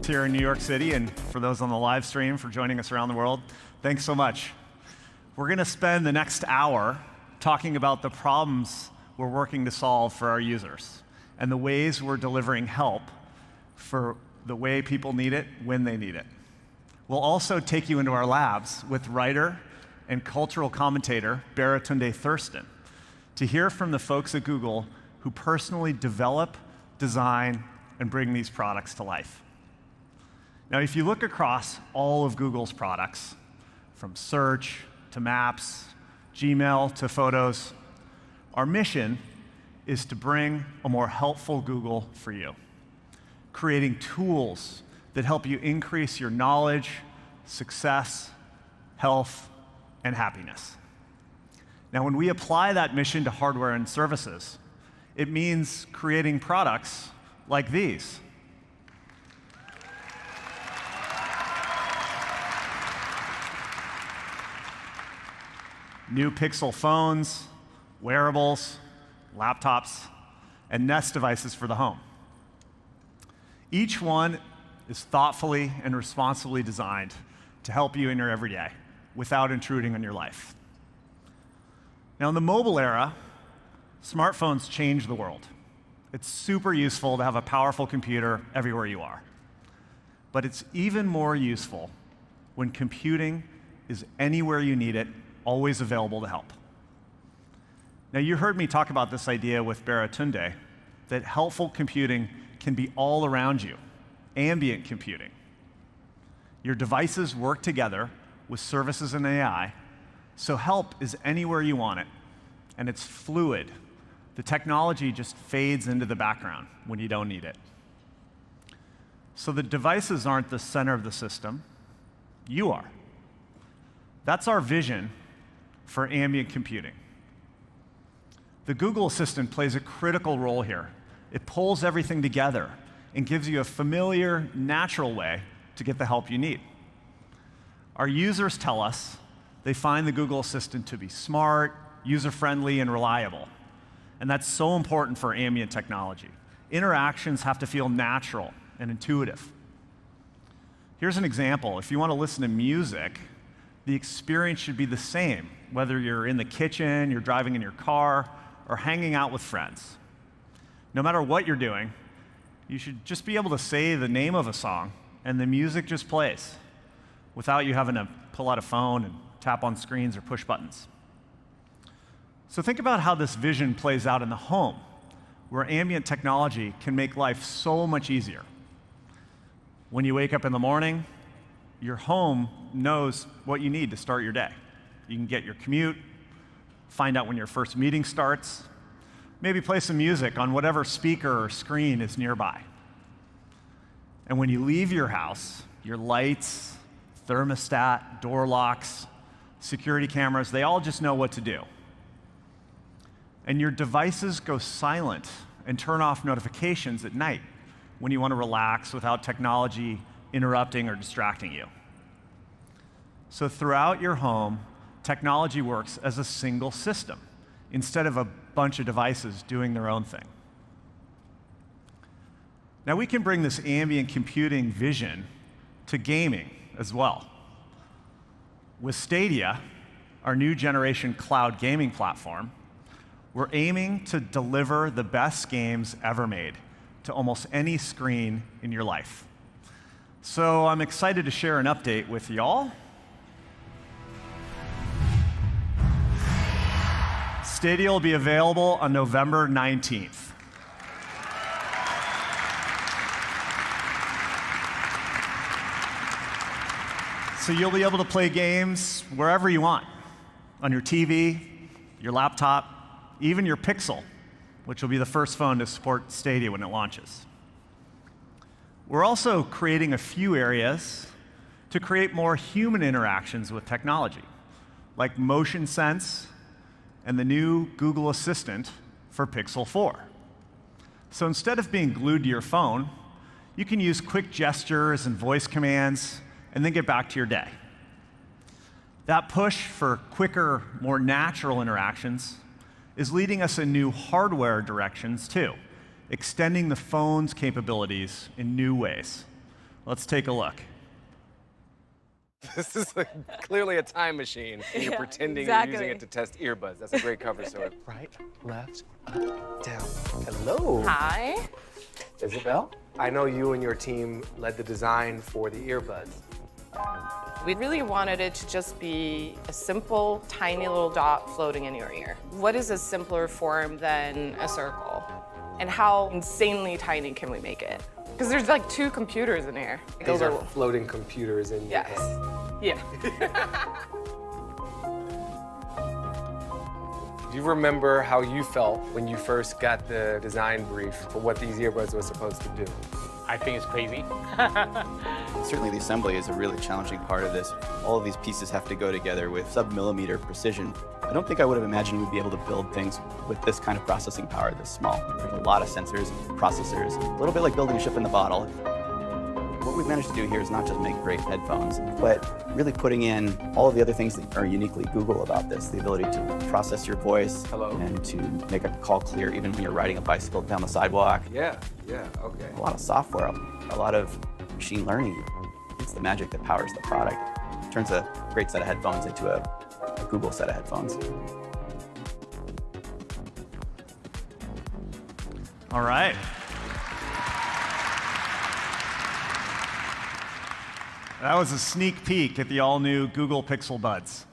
here in New York City, and for those on the live stream for joining us around the world, thanks so much. We're going to spend the next hour talking about the problems we're working to solve for our users and the ways we're delivering help for the way people need it, when they need it. We'll also take you into our labs with writer and cultural commentator Baratunde Thurston to hear from the folks at Google who personally develop, design, and bring these products to life. Now, if you look across all of Google's products, from search to maps, Gmail to photos, our mission is to bring a more helpful Google for you, creating tools that help you increase your knowledge, success, health, and happiness. Now, when we apply that mission to hardware and services, it means creating products like these. New Pixel phones, wearables, laptops, and Nest devices for the home. Each one is thoughtfully and responsibly designed to help you in your everyday without intruding on your life. Now, in the mobile era, smartphones change the world. It's super useful to have a powerful computer everywhere you are. But it's even more useful when computing is anywhere you need it, always available to help. Now, you heard me talk about this idea with Baratunde, that helpful computing can be all around you, ambient computing. Your devices work together with services and AI, so help is anywhere you want it, and it's fluid. The technology just fades into the background when you don't need it. So the devices aren't the center of the system, you are. That's our vision for ambient computing. The Google Assistant plays a critical role here. It pulls everything together and gives you a familiar, natural way to get the help you need. Our users tell us they find the Google Assistant to be smart, user-friendly, and reliable. And that's so important for ambient technology. Interactions have to feel natural and intuitive. Here's an example. If you want to listen to music, the experience should be the same, whether you're in the kitchen, you're driving in your car, or hanging out with friends. No matter what you're doing, you should just be able to say the name of a song, and the music just plays, without you having to pull out a phone and tap on screens or push buttons. So think about how this vision plays out in the home, where ambient technology can make life so much easier. When you wake up in the morning, your home knows what you need to start your day. You can get your commute, find out when your first meeting starts, maybe play some music on whatever speaker or screen is nearby. And when you leave your house, your lights, thermostat, door locks, security cameras, they all just know what to do. And your devices go silent and turn off notifications at night when you want to relax without technology interrupting or distracting you. So throughout your home, technology works as a single system instead of a bunch of devices doing their own thing. Now, we can bring this ambient computing vision to gaming as well. With Stadia, our new generation cloud gaming platform, we're aiming to deliver the best games ever made to almost any screen in your life. So I'm excited to share an update with y'all. Stadia will be available on November 19th. So you'll be able to play games wherever you want, on your TV, your laptop, even your Pixel, which will be the first phone to support Stadia when it launches. We're also creating a few areas to create more human interactions with technology, like motion sense and the new Google Assistant for Pixel 4. So instead of being glued to your phone, you can use quick gestures and voice commands and then get back to your day. That push for quicker, more natural interactions is leading us in new hardware directions too, extending the phone's capabilities in new ways. Let's take a look. This is clearly a time machine. And you're pretending you're using it to test earbuds. That's a great cover story. Right, left, up, down. Hello. Hi. Isabel? I know you and your team led the design for the earbuds. We really wanted it to just be a simple, tiny little dot floating in your ear. What is a simpler form than a circle? And how insanely tiny can we make it? Because there's like 2 computers in here. These are floating computers in your head. Yeah. Do you remember how you felt when you first got the design brief for what these earbuds were supposed to do? I think it's crazy. Certainly the assembly is a really challenging part of this. All of these pieces have to go together with sub-millimeter precision. I don't think I would have imagined we'd be able to build things with this kind of processing power this small. There's a lot of sensors, processors, a little bit like building a ship in the bottle. What we've managed to do here is not just make great headphones, but really putting in all of the other things that are uniquely Google about this. The ability to process your voice and to make a call clear even when you're riding a bicycle down the sidewalk. Yeah, okay. A lot of software, a lot of machine learning. It's the magic that powers the product. It turns a great set of headphones into a Google set of headphones. All right. That was a sneak peek at the all-new Google Pixel Buds.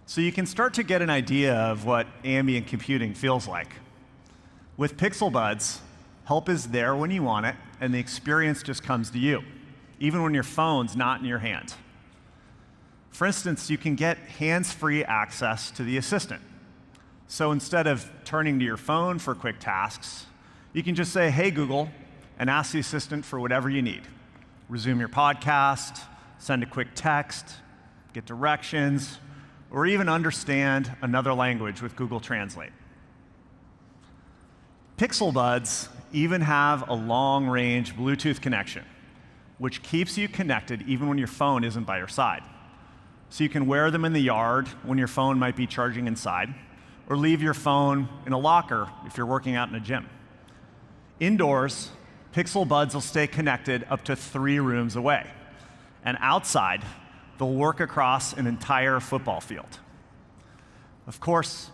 So you can start to get an idea of what ambient computing feels like. With Pixel Buds, help is there when you want it, and the experience just comes to you, even when your phone's not in your hand. For instance, you can get hands-free access to the assistant. So instead of turning to your phone for quick tasks, you can just say, "Hey, Google," and ask the assistant for whatever you need. Resume your podcast, send a quick text, get directions, or even understand another language with Google Translate. Pixel Buds even have a long-range Bluetooth connection, which keeps you connected even when your phone isn't by your side. So you can wear them in the yard when your phone might be charging inside, or leave your phone in a locker if you're working out in a gym. Indoors, Pixel Buds will stay connected up to 3 rooms away. And outside, they'll work across an entire football field. Of course,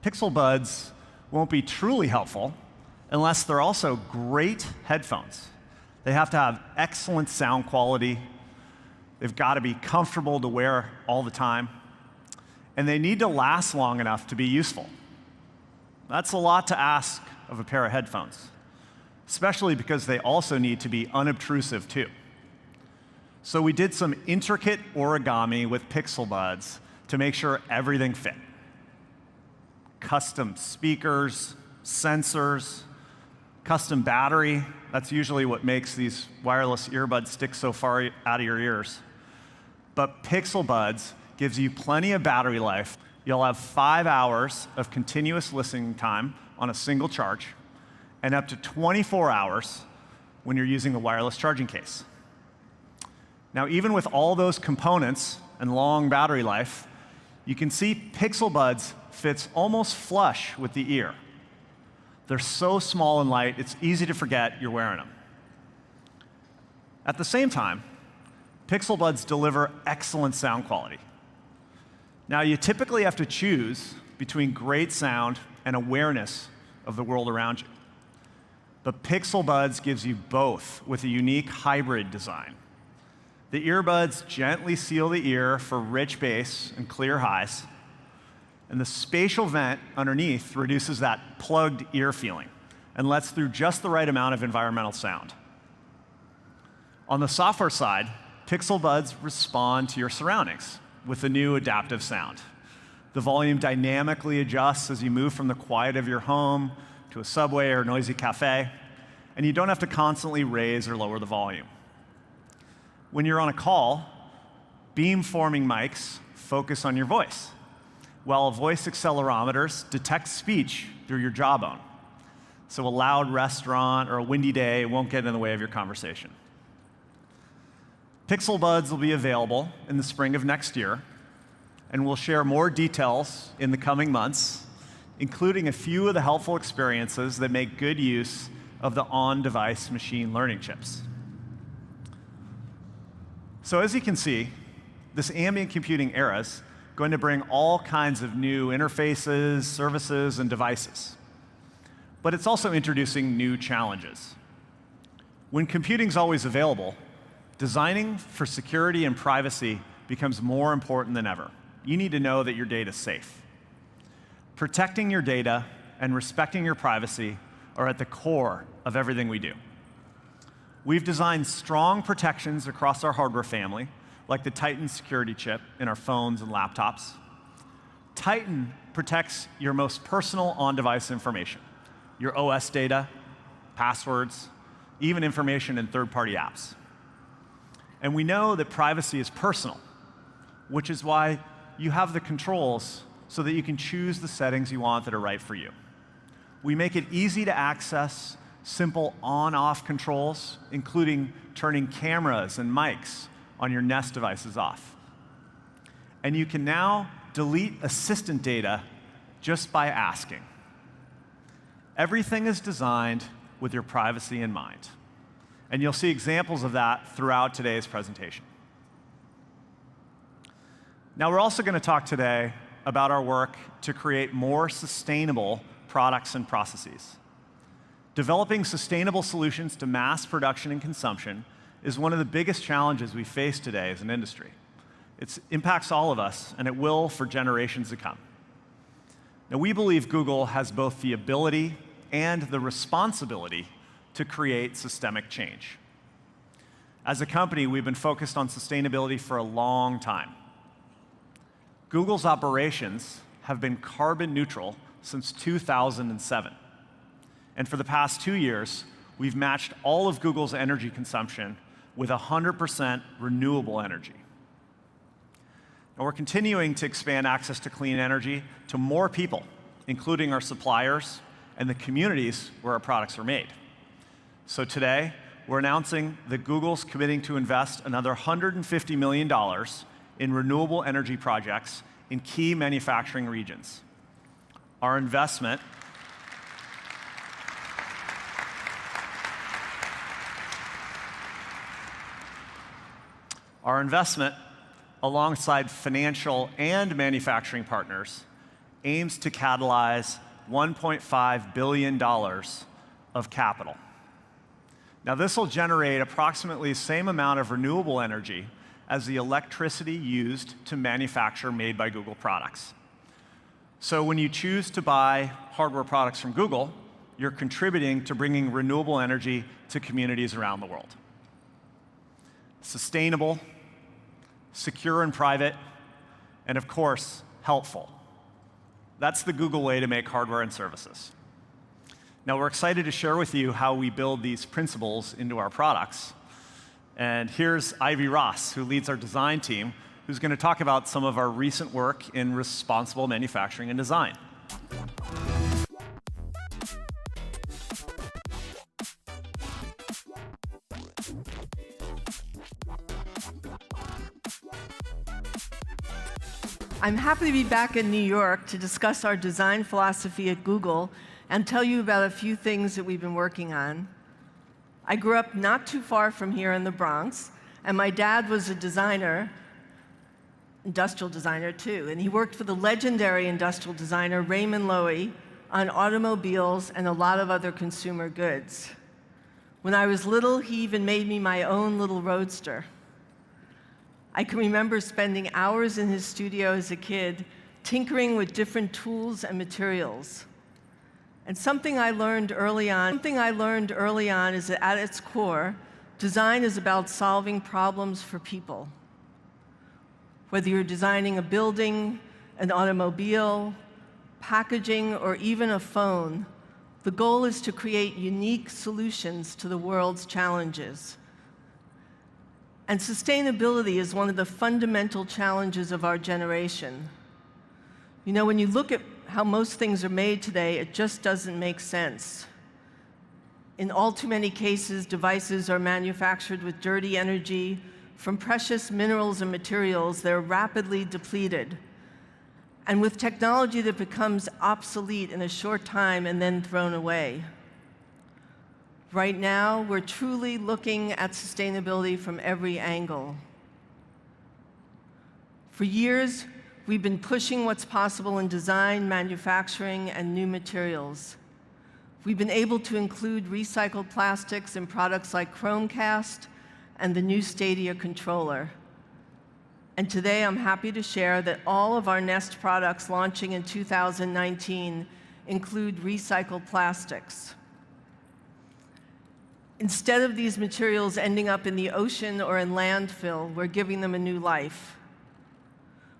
Pixel Buds won't be truly helpful unless they're also great headphones. They have to have excellent sound quality. They've got to be comfortable to wear all the time. And they need to last long enough to be useful. That's a lot to ask of a pair of headphones, especially because they also need to be unobtrusive too. So we did some intricate origami with Pixel Buds to make sure everything fit. Custom speakers, sensors, custom battery. That's usually what makes these wireless earbuds stick so far out of your ears. But Pixel Buds gives you plenty of battery life. You'll have 5 hours of continuous listening time on a single charge, and up to 24 hours when you're using a wireless charging case. Now, even with all those components and long battery life, you can see Pixel Buds fits almost flush with the ear. They're so small and light, it's easy to forget you're wearing them. At the same time, Pixel Buds deliver excellent sound quality. Now, you typically have to choose between great sound and awareness of the world around you. But Pixel Buds gives you both with a unique hybrid design. The earbuds gently seal the ear for rich bass and clear highs, and the spatial vent underneath reduces that plugged ear feeling and lets through just the right amount of environmental sound. On the software side, Pixel Buds respond to your surroundings with the new adaptive sound. The volume dynamically adjusts as you move from the quiet of your home to a subway or noisy cafe, and you don't have to constantly raise or lower the volume. When you're on a call, beam-forming mics focus on your voice, while voice accelerometers detect speech through your jawbone. So a loud restaurant or a windy day won't get in the way of your conversation. Pixel Buds will be available in the spring of next year, and we'll share more details in the coming months, including a few of the helpful experiences that make good use of the on-device machine learning chips. So as you can see, this ambient computing era is going to bring all kinds of new interfaces, services, and devices. But it's also introducing new challenges. When computing's always available, designing for security and privacy becomes more important than ever. You need to know that your data is safe. Protecting your data and respecting your privacy are at the core of everything we do. We've designed strong protections across our hardware family, like the Titan security chip in our phones and laptops. Titan protects your most personal on-device information, your OS data, passwords, even information in third-party apps. And we know that privacy is personal, which is why you have the controls so that you can choose the settings you want that are right for you. We make it easy to access simple on-off controls, including turning cameras and mics on your Nest devices off. And you can now delete assistant data just by asking. Everything is designed with your privacy in mind. And you'll see examples of that throughout today's presentation. Now, we're also going to talk today about our work to create more sustainable products and processes. Developing sustainable solutions to mass production and consumption is one of the biggest challenges we face today as an industry. It impacts all of us, and it will for generations to come. Now, we believe Google has both the ability and the responsibility to create systemic change. As a company, we've been focused on sustainability for a long time. Google's operations have been carbon neutral since 2007. And for the past 2 years, we've matched all of Google's energy consumption with 100% renewable energy. And we're continuing to expand access to clean energy to more people, including our suppliers and the communities where our products are made. So today, we're announcing that Google's committing to invest another $150 million in renewable energy projects in key manufacturing regions. Our investment alongside financial and manufacturing partners, aims to catalyze $1.5 billion of capital. Now, this will generate approximately the same amount of renewable energy as the electricity used to manufacture made by Google products. So when you choose to buy hardware products from Google, you're contributing to bringing renewable energy to communities around the world. Sustainable, secure and private, and of course, helpful. That's the Google way to make hardware and services. Now, we're excited to share with you how we build these principles into our products. And here's Ivy Ross, who leads our design team, who's going to talk about some of our recent work in responsible manufacturing and design. I'm happy to be back in New York to discuss our design philosophy at Google and tell you about a few things that we've been working on. I grew up not too far from here in the Bronx, and my dad was a designer, industrial designer too, and he worked for the legendary industrial designer Raymond Loewy on automobiles and a lot of other consumer goods. When I was little, he even made me my own little roadster. I can remember spending hours in his studio as a kid, tinkering with different tools and materials. And something I learned early on is that at its core, design is about solving problems for people. Whether you're designing a building, an automobile, packaging, or even a phone, the goal is to create unique solutions to the world's challenges. And sustainability is one of the fundamental challenges of our generation. You know, when you look at how most things are made today, it just doesn't make sense. In all too many cases, devices are manufactured with dirty energy from precious minerals and materials that are rapidly depleted, and with technology that becomes obsolete in a short time and then thrown away. Right now, we're truly looking at sustainability from every angle. For years, we've been pushing what's possible in design, manufacturing, and new materials. We've been able to include recycled plastics in products like Chromecast and the new Stadia controller. And today, I'm happy to share that all of our Nest products launching in 2019 include recycled plastics. Instead of these materials ending up in the ocean or in landfill, we're giving them a new life.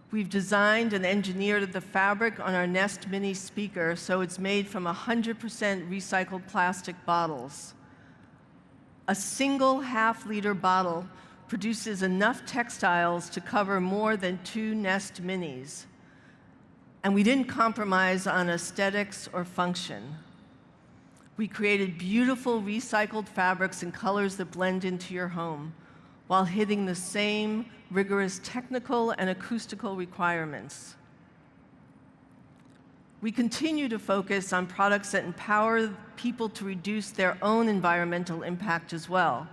We've designed and engineered the fabric on our Nest Mini speaker so it's made from 100% recycled plastic bottles. A single half-liter bottle produces enough textiles to cover more than 2 Nest Minis. And we didn't compromise on aesthetics or function. We created beautiful recycled fabrics in colors that blend into your home, while hitting the same rigorous technical and acoustical requirements. We continue to focus on products that empower people to reduce their own environmental impact as well.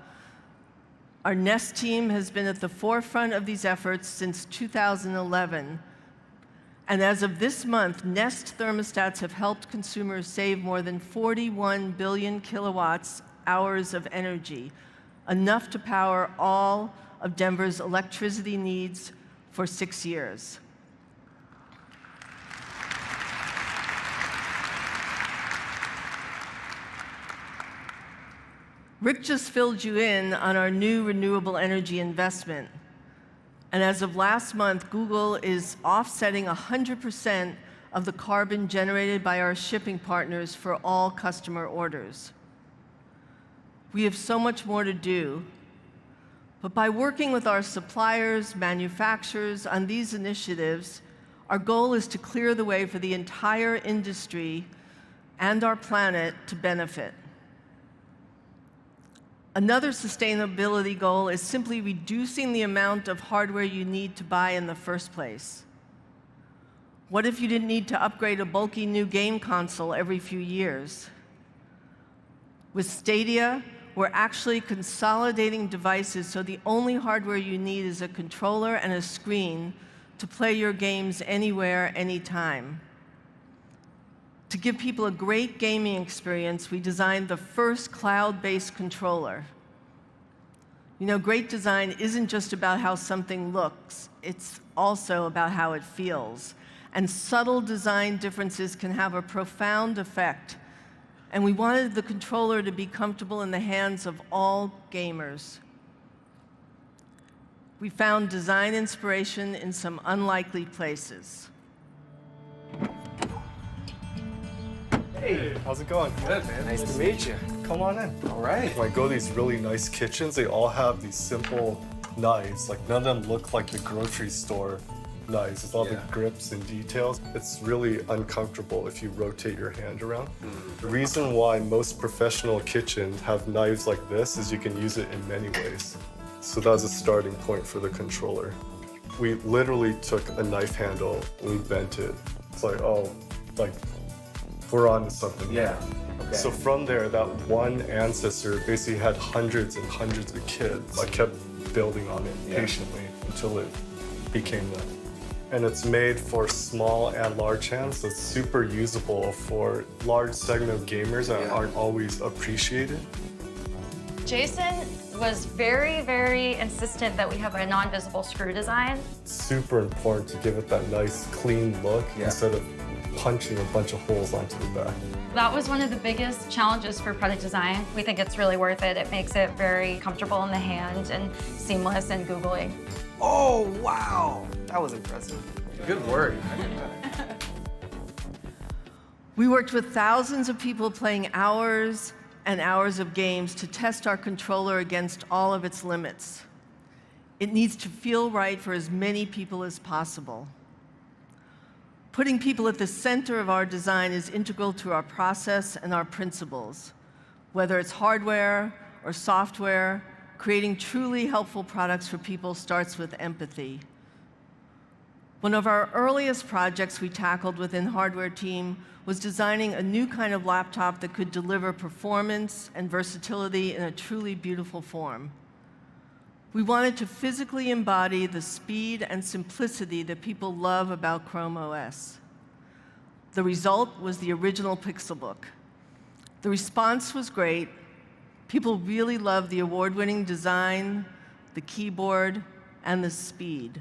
Our Nest team has been at the forefront of these efforts since 2011. And as of this month, Nest thermostats have helped consumers save more than 41 billion kilowatts hours of energy, enough to power all of Denver's electricity needs for 6 years. Rick just filled you in on our new renewable energy investment. And as of last month, Google is offsetting 100% of the carbon generated by our shipping partners for all customer orders. We have so much more to do, but by working with our suppliers, manufacturers on these initiatives, our goal is to clear the way for the entire industry and our planet to benefit. Another sustainability goal is simply reducing the amount of hardware you need to buy in the first place. What if you didn't need to upgrade a bulky new game console every few years? With Stadia, we're actually consolidating devices so the only hardware you need is a controller and a screen to play your games anywhere, anytime. To give people a great gaming experience, we designed the first cloud-based controller. You know, great design isn't just about how something looks, it's also about how it feels. And subtle design differences can have a profound effect. And we wanted the controller to be comfortable in the hands of all gamers. We found design inspiration in some unlikely places. Hey, how's it going? Good, man. Nice to meet you. Come on in. All right. When I go to these really nice kitchens, they all have these simple knives. Like, none of them look like the grocery store knives with all the grips and details. It's really uncomfortable if you rotate your hand around. The reason why most professional kitchens have knives like this is you can use it in many ways. So that was a starting point for the controller. We literally took a knife handle and we bent it. It's like, oh, like, we're on to something. Yeah. Okay. So from there, that one ancestor basically had hundreds and hundreds of kids. I kept building on it patiently until it became that. And it's made for small and large hands, so it's super usable for large segment of gamers that aren't always appreciated. Jason was very, very insistent that we have a non-visible screw design. It's super important to give it that nice, clean look instead of punching a bunch of holes onto the back. That was one of the biggest challenges for product design. We think it's really worth it. It makes it very comfortable in the hand and seamless and googly. Oh, wow. That was impressive. Good work. We worked with thousands of people playing hours and hours of games to test our controller against all of its limits. It needs to feel right for as many people as possible. Putting people at the center of our design is integral to our process and our principles. Whether it's hardware or software, creating truly helpful products for people starts with empathy. One of our earliest projects we tackled within Hardware Team was designing a new kind of laptop that could deliver performance and versatility in a truly beautiful form. We wanted to physically embody the speed and simplicity that people love about Chrome OS. The result was the original Pixelbook. The response was great. People really loved the award-winning design, the keyboard, and the speed.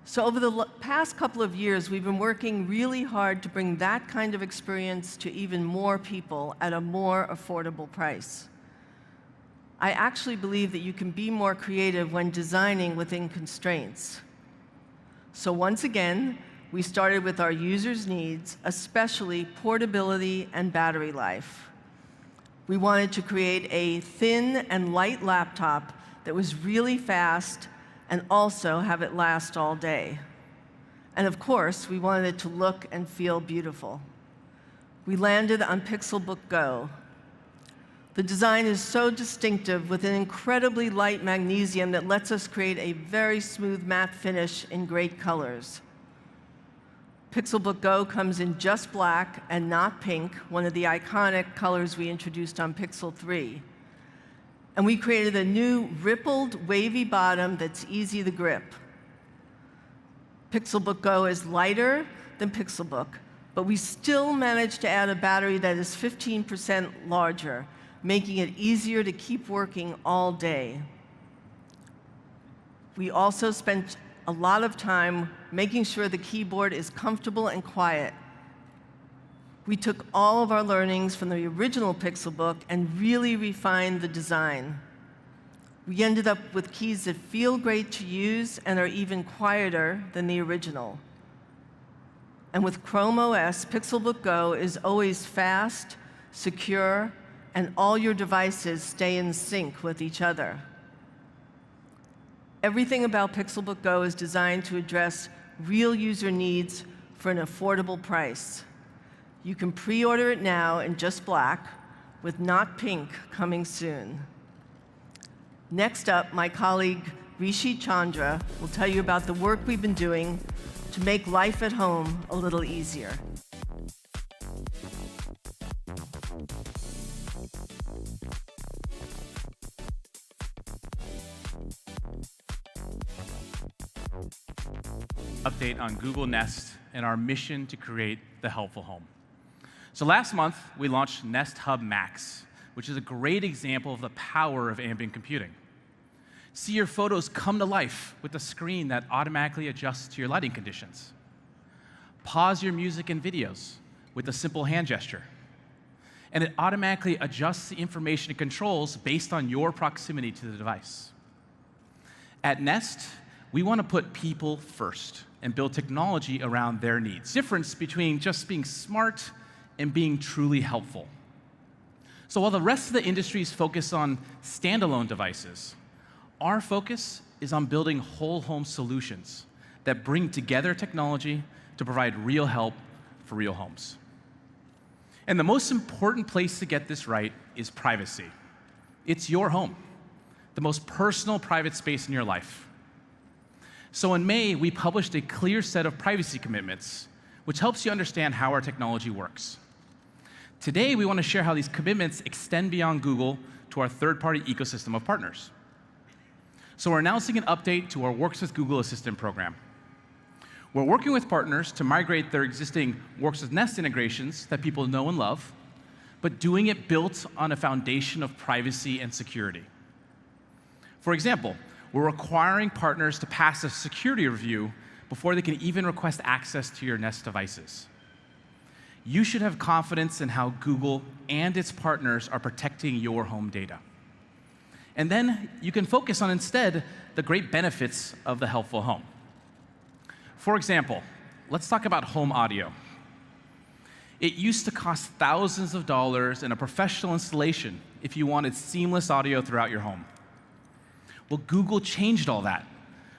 So over the past couple of years, we've been working really hard to bring that kind of experience to even more people at a more affordable price. I actually believe that you can be more creative when designing within constraints. So once again, we started with our users' needs, especially portability and battery life. We wanted to create a thin and light laptop that was really fast and also have it last all day. And of course, we wanted it to look and feel beautiful. We landed on Pixelbook Go. The design is so distinctive with an incredibly light magnesium that lets us create a very smooth matte finish in great colors. Pixelbook Go comes in just black and not pink, one of the iconic colors we introduced on Pixel 3. And we created a new rippled, wavy bottom that's easy to grip. Pixelbook Go is lighter than Pixelbook, but we still managed to add a battery that is 15% larger, making it easier to keep working all day. We also spent a lot of time making sure the keyboard is comfortable and quiet. We took all of our learnings from the original Pixelbook and really refined the design. We ended up with keys that feel great to use and are even quieter than the original. And with Chrome OS, Pixelbook Go is always fast, secure, and all your devices stay in sync with each other. Everything about Pixelbook Go is designed to address real user needs for an affordable price. You can pre-order it now in just black, with not pink coming soon. Next up, my colleague Rishi Chandra will tell you about the work we've been doing to make life at home a little easier. Update on Google Nest and our mission to create the helpful home. So last month, we launched Nest Hub Max, which is a great example of the power of ambient computing. See your photos come to life with a screen that automatically adjusts to your lighting conditions. Pause your music and videos with a simple hand gesture. And it automatically adjusts the information and controls based on your proximity to the device. At Nest, we want to put people first and build technology around their needs. Difference between just being smart and being truly helpful. So while the rest of the industry is focused on standalone devices, our focus is on building whole home solutions that bring together technology to provide real help for real homes. And the most important place to get this right is privacy. It's your home, the most personal private space in your life. So in May, we published a clear set of privacy commitments, which helps you understand how our technology works. Today, we want to share how these commitments extend beyond Google to our third-party ecosystem of partners. So we're announcing an update to our Works with Google Assistant program. We're working with partners to migrate their existing Works with Nest integrations that people know and love, but doing it built on a foundation of privacy and security. For example, we're requiring partners to pass a security review before they can even request access to your Nest devices. You should have confidence in how Google and its partners are protecting your home data. And then you can focus on instead the great benefits of the helpful home. For example, let's talk about home audio. It used to cost thousands of dollars in a professional installation if you wanted seamless audio throughout your home. Well, Google changed all that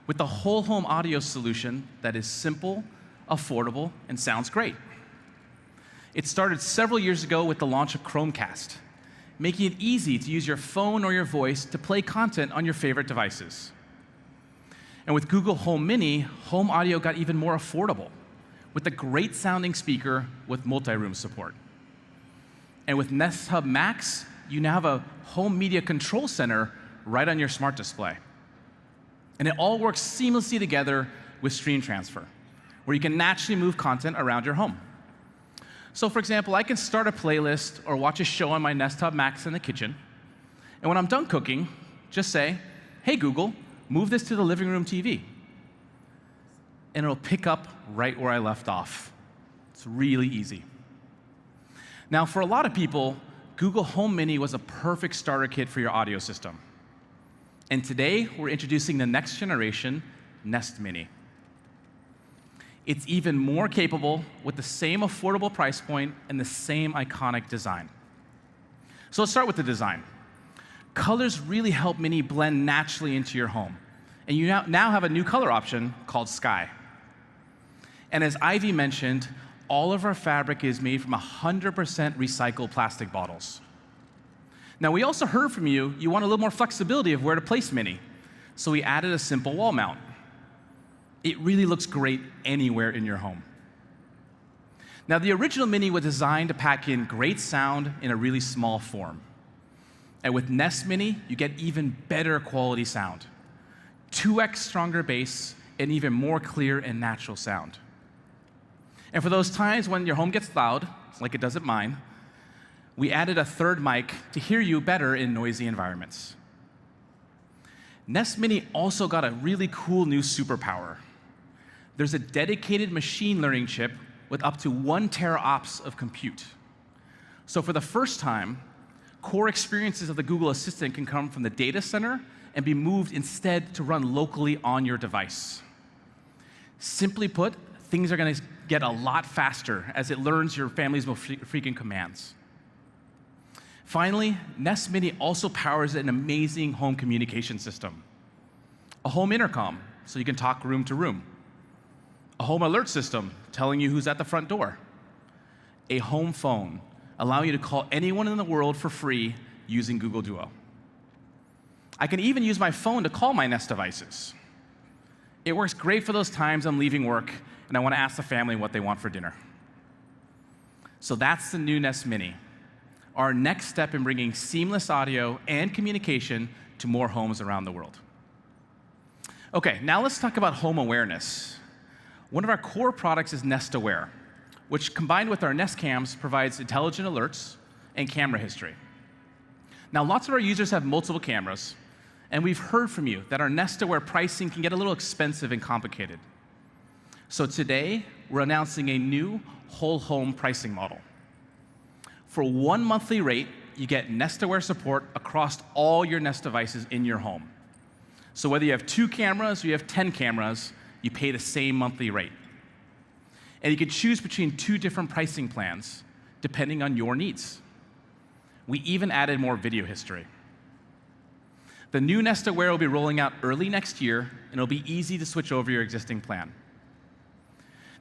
with the whole home audio solution that is simple, affordable, and sounds great. It started several years ago with the launch of Chromecast, making it easy to use your phone or your voice to play content on your favorite devices. And with Google Home Mini, home audio got even more affordable with a great sounding speaker with multi-room support. And with Nest Hub Max, you now have a home media control center right on your smart display. And it all works seamlessly together with Stream Transfer, where you can naturally move content around your home. So for example, I can start a playlist or watch a show on my Nest Hub Max in the kitchen. And when I'm done cooking, just say, hey Google, move this to the living room TV. And it'll pick up right where I left off. It's really easy. Now, for a lot of people, Google Home Mini was a perfect starter kit for your audio system. And today, we're introducing the next generation, Nest Mini. It's even more capable with the same affordable price point and the same iconic design. So let's start with the design. Colors really help Mini blend naturally into your home. And you now have a new color option called Sky. And as Ivy mentioned, all of our fabric is made from 100% recycled plastic bottles. Now, we also heard from you, you want a little more flexibility of where to place Mini. So we added a simple wall mount. It really looks great anywhere in your home. Now, the original Mini was designed to pack in great sound in a really small form. And with Nest Mini, you get even better quality sound. 2x stronger bass and even more clear and natural sound. And for those times when your home gets loud, like it does at mine, we added a third mic to hear you better in noisy environments. Nest Mini also got a really cool new superpower. There's a dedicated machine learning chip with up to 1 teraops of compute. So for the first time, core experiences of the Google Assistant can come from the data center and be moved instead to run locally on your device. Simply put, things are going to get a lot faster as it learns your family's most frequent commands. Finally, Nest Mini also powers an amazing home communication system. A home intercom, so you can talk room to room. A home alert system, telling you who's at the front door. A home phone, allowing you to call anyone in the world for free using Google Duo. I can even use my phone to call my Nest devices. It works great for those times I'm leaving work and I want to ask the family what they want for dinner. So that's the new Nest Mini, our next step in bringing seamless audio and communication to more homes around the world. Okay, now let's talk about home awareness. One of our core products is Nest Aware, which combined with our Nest Cams provides intelligent alerts and camera history. Now, lots of our users have multiple cameras, and we've heard from you that our Nest Aware pricing can get a little expensive and complicated. So today, we're announcing a new whole home pricing model. For 1 monthly rate, you get Nest Aware support across all your Nest devices in your home. So whether you have 2 cameras or you have 10 cameras, you pay the same monthly rate. And you can choose between 2 different pricing plans, depending on your needs. We even added more video history. The new Nest Aware will be rolling out early next year, and it'll be easy to switch over your existing plan.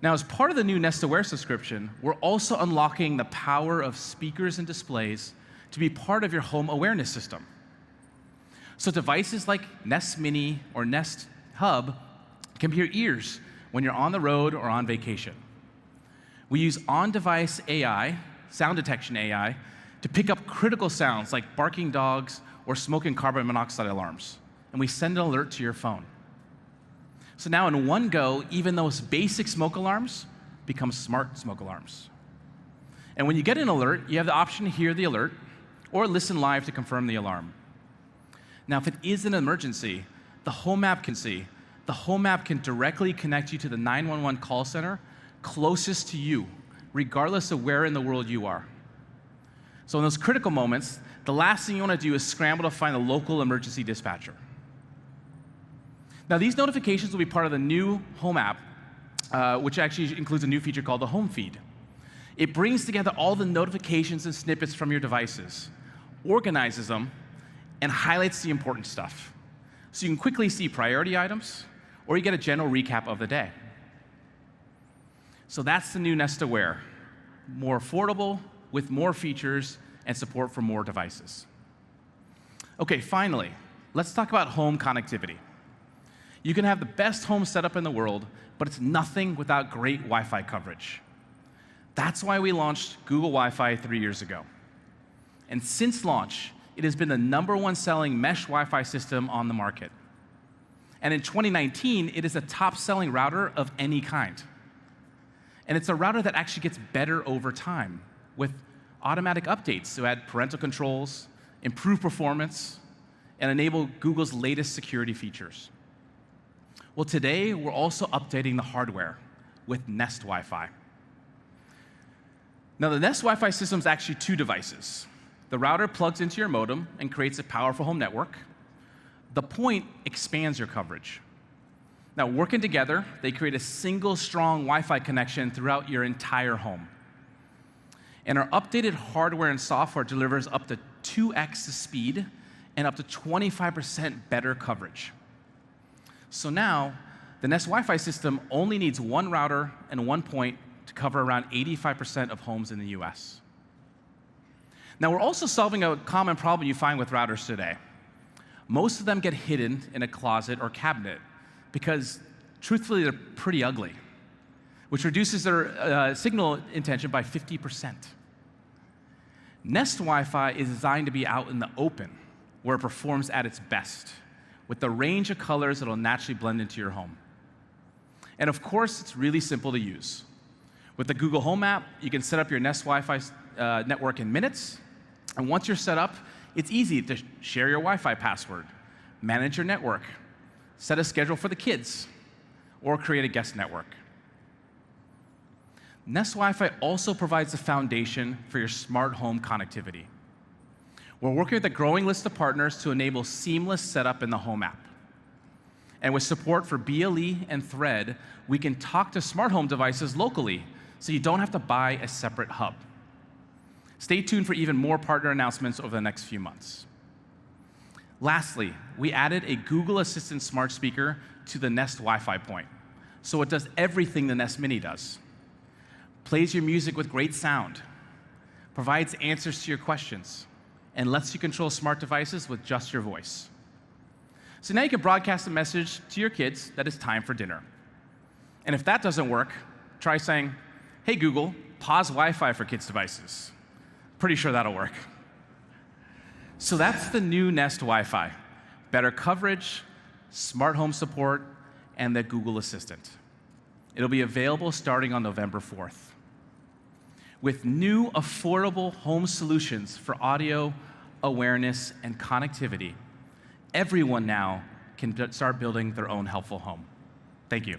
Now, as part of the new Nest Aware subscription, we're also unlocking the power of speakers and displays to be part of your home awareness system. So devices like Nest Mini or Nest Hub can be your ears when you're on the road or on vacation. We use on-device AI, sound detection AI, to pick up critical sounds like barking dogs or smoke and carbon monoxide alarms, and we send an alert to your phone. So now in one go, even those basic smoke alarms become smart smoke alarms. And when you get an alert, you have the option to hear the alert or listen live to confirm the alarm. Now, if it is an emergency, the Home app can directly connect you to the 911 call center closest to you, regardless of where in the world you are. So in those critical moments, the last thing you want to do is scramble to find a local emergency dispatcher. Now, these notifications will be part of the new Home app, which actually includes a new feature called the Home Feed. It brings together all the notifications and snippets from your devices, organizes them, and highlights the important stuff. So you can quickly see priority items, or you get a general recap of the day. So that's the new Nest Aware. More affordable, with more features, and support for more devices. Okay, finally, let's talk about home connectivity. You can have the best home setup in the world, but it's nothing without great Wi-Fi coverage. That's why we launched Google Wi-Fi 3 years ago. And since launch, it has been the #1 selling mesh Wi-Fi system on the market. And in 2019, it is the top-selling router of any kind. And it's a router that actually gets better over time with automatic updates to add parental controls, improve performance, and enable Google's latest security features. Well, today, we're also updating the hardware with Nest Wi-Fi. Now, the Nest Wi-Fi system is actually 2 devices. The router plugs into your modem and creates a powerful home network. The point expands your coverage. Now, working together, they create a single strong Wi-Fi connection throughout your entire home. And our updated hardware and software delivers up to 2x the speed and up to 25% better coverage. So now, the Nest Wi-Fi system only needs 1 router and 1 point to cover around 85% of homes in the US. Now, we're also solving a common problem you find with routers today. Most of them get hidden in a closet or cabinet because, truthfully, they're pretty ugly, which reduces their signal intention by 50%. Nest Wi-Fi is designed to be out in the open, where it performs at its best, with the range of colors that will naturally blend into your home. And of course, it's really simple to use. With the Google Home app, you can set up your Nest Wi-Fi network in minutes, and once you're set up, it's easy to share your Wi-Fi password, manage your network, set a schedule for the kids, or create a guest network. Nest Wi-Fi also provides the foundation for your smart home connectivity. We're working with a growing list of partners to enable seamless setup in the Home app. And with support for BLE and Thread, we can talk to smart home devices locally, so you don't have to buy a separate hub. Stay tuned for even more partner announcements over the next few months. Lastly, we added a Google Assistant smart speaker to the Nest Wi-Fi point, so it does everything the Nest Mini does. Plays your music with great sound, provides answers to your questions, and lets you control smart devices with just your voice. So now you can broadcast a message to your kids that it's time for dinner. And if that doesn't work, try saying, "Hey Google, pause Wi-Fi for kids' devices." Pretty sure that'll work. So that's the new Nest Wi-Fi. Better coverage, smart home support, and the Google Assistant. It'll be available starting on November 4th. With new, affordable home solutions for audio, awareness, and connectivity, everyone now can start building their own helpful home. Thank you.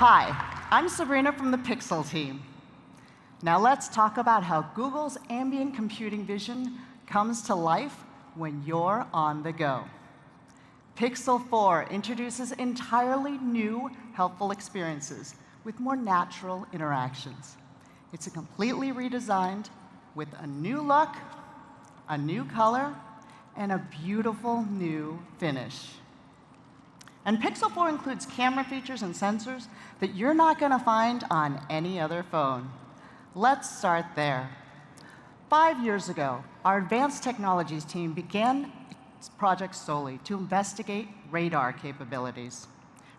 Hi, I'm Sabrina from the Pixel team. Now let's talk about how Google's ambient computing vision comes to life when you're on the go. Pixel 4 introduces entirely new helpful experiences with more natural interactions. It's a completely redesigned with a new look, a new color, and a beautiful new finish. And Pixel 4 includes camera features and sensors that you're not going to find on any other phone. Let's start there. 5 years ago, our advanced technologies team began Project Soli to investigate radar capabilities.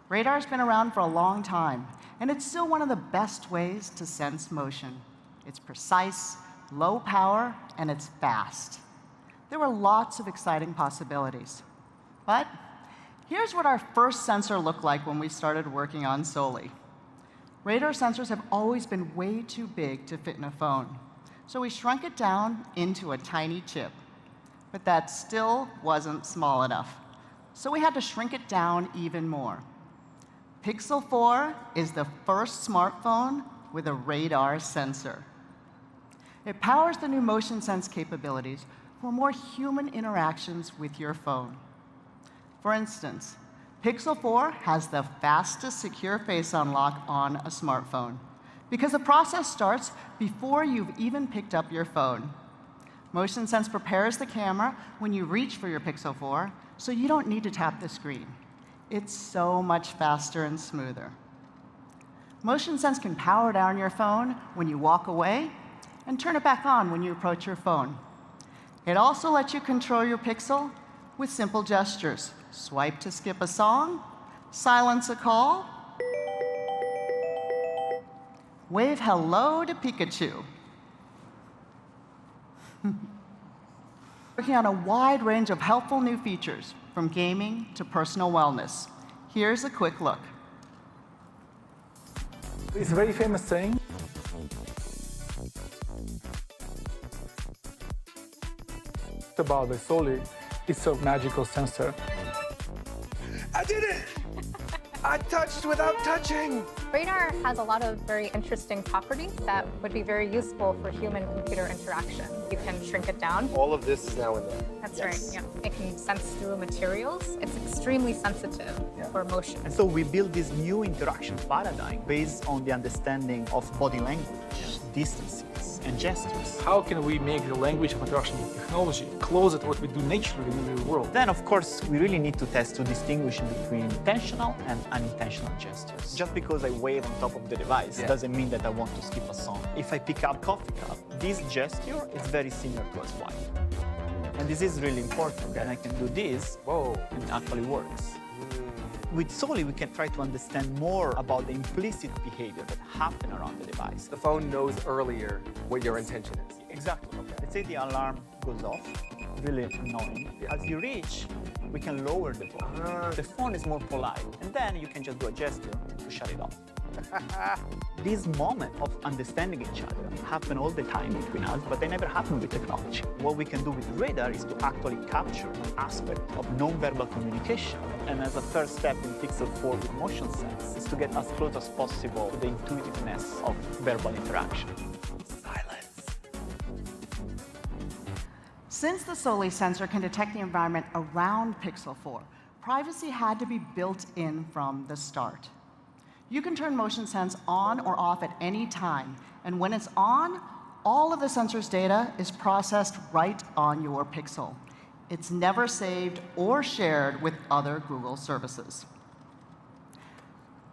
Radar's been around for a long time, and it's still one of the best ways to sense motion. It's precise, low power, and it's fast. There were lots of exciting possibilities. But here's what our first sensor looked like when we started working on Soli. Radar sensors have always been way too big to fit in a phone, so we shrunk it down into a tiny chip. But that still wasn't small enough, so we had to shrink it down even more. Pixel 4 is the first smartphone with a radar sensor. It powers the new motion sense capabilities for more human interactions with your phone. For instance, Pixel 4 has the fastest secure face unlock on a smartphone because the process starts before you've even picked up your phone. Motion Sense prepares the camera when you reach for your Pixel 4, so you don't need to tap the screen. It's so much faster and smoother. Motion Sense can power down your phone when you walk away and turn it back on when you approach your phone. It also lets you control your Pixel with simple gestures. Swipe to skip a song, silence a call, wave hello to Pikachu. Working on a wide range of helpful new features, from gaming to personal wellness. Here's a quick look. It's a very famous saying. About the Soli, it's a magical sensor. I did it! I touched without touching! Radar has a lot of very interesting properties that would be very useful for human-computer interaction. You can shrink it down. All of this is now in there. That's right, yeah. It can sense through materials. It's extremely sensitive for motion. And so we build this new interaction paradigm based on the understanding of body language, distances, and gestures. How can we make the language of interaction with technology closer to what we do naturally in the real world? Then, of course, we really need to test to distinguish between intentional and unintentional gestures. Just because I wave on top of the device doesn't mean that I want to skip a song. If I pick up coffee cup, this gesture is very similar to a swipe. And this is really important. And I can do this, and it actually works. With Soli, we can try to understand more about the implicit behavior that happens around the device. The phone knows earlier what your intention is. Exactly. Let's say the alarm goes off, really annoying. As you reach, we can lower the volume. The phone is more polite, and then you can just do a gesture to shut it off. This moment of understanding each other happen all the time between us, but they never happen with technology. What we can do with radar is to actually capture an aspect of non-verbal communication. And as a first step in Pixel 4 with motion sense is to get as close as possible to the intuitiveness of verbal interaction. Silence. Since the Soli sensor can detect the environment around Pixel 4, privacy had to be built in from the start. You can turn motion sense on or off at any time, and when it's on, all of the sensor's data is processed right on your Pixel. It's never saved or shared with other Google services.